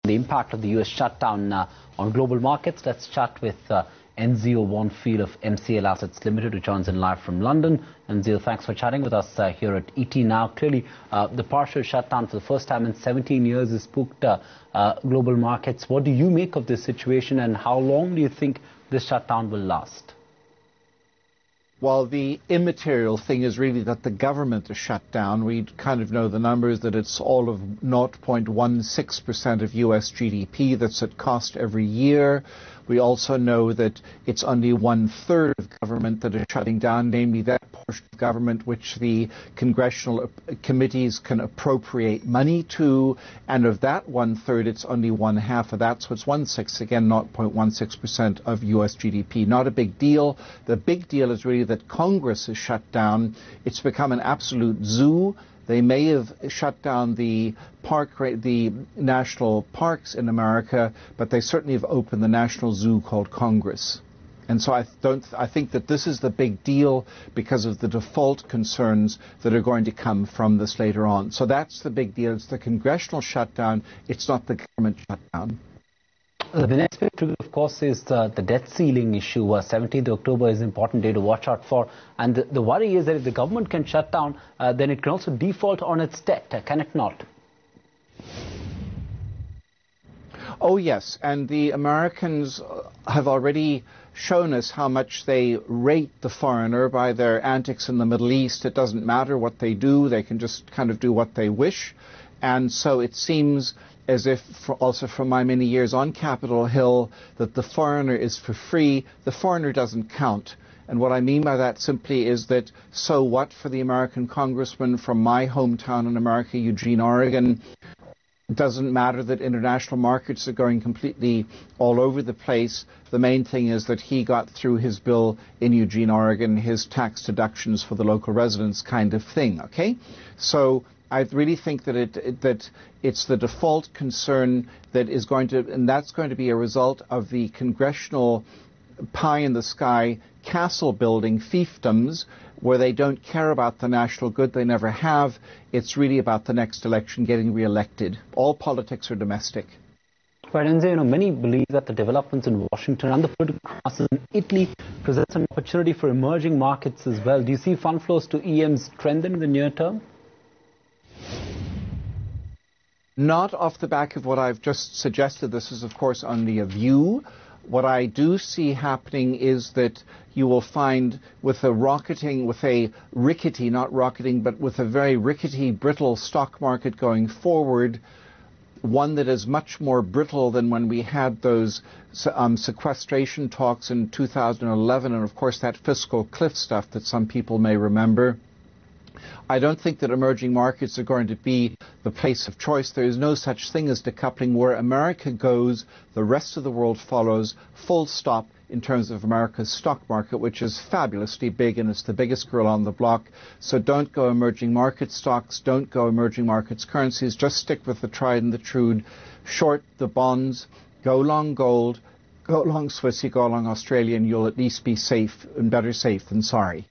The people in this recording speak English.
the impact of the US shutdown on global markets. Let's chat with Enzio Wonfield of MCL Assets Limited, who joins in live from London. Enzio, thanks for chatting with us here at ET Now. Clearly, the partial shutdown for the first time in 17 years has spooked global markets. What do you make of this situation, and how long do you think this shutdown will last? Well, the immaterial thing is really that the government is shut down. We kind of know the numbers, that it's all of 0.16% of US GDP that's at cost every year. We also know that it's only 1/3 of government that is shutting down, namely that portion of government which the congressional committees can appropriate money to, and of that 1/3, it's only 1/2 of that, so it's 1/6, again, 0.16% of US GDP. Not a big deal. The big deal is really that Congress is shut down. It's become an absolute zoo. They may have shut down the national parks in America, but they certainly have opened the national zoo called Congress. And so I think that this is the big deal because of the default concerns that are going to come from this later on. So that's the big deal. It's the congressional shutdown. It's not the government shutdown. The next big trigger, of course, is the debt ceiling issue. 17th October is an important day to watch out for. And the worry is that if the government can shut down, then it can also default on its debt, can it not? Oh, yes. And the Americans have already shown us how much they rate the foreigner by their antics in the Middle East. It doesn't matter what they do. They can just kind of do what they wish. And so it seems as if, also from my many years on Capitol Hill, that the foreigner is for free. The foreigner doesn't count. And what I mean by that simply is that, so what for the American congressman from my hometown in America, Eugene, Oregon? It doesn't matter that international markets are going completely all over the place. The main thing is that he got through his bill in Eugene, Oregon, his tax deductions for the local residents kind of thing, okay? So I really think that it's the default concern that is going to, and that's going to be a result of the congressional pie-in-the-sky castle-building fiefdoms, where they don't care about the national good. They never have. It's really about the next election, getting re-elected. All politics are domestic. Right, and many believe that the developments in Washington and the political crisis in Italy presents an opportunity for emerging markets as well. Do you see fund flows to EMs strengthen in the near term? Not off the back of what I've just suggested. This is, of course, only a view. What I do see happening is that you will find with a rickety, not rocketing, but with a very rickety, brittle stock market going forward, one that is much more brittle than when we had those sequestration talks in 2011, and of course that fiscal cliff stuff that some people may remember. I don't think that emerging markets are going to be the place of choice. There is no such thing as decoupling. Where America goes, the rest of the world follows, full stop, in terms of America's stock market, which is fabulously big, and it's the biggest girl on the block. So don't go emerging market stocks, don't go emerging markets currencies, just stick with the tried and the true. Short the bonds, go long gold, go long Swissy, go long Australian, you'll at least be safe, and better safe than sorry.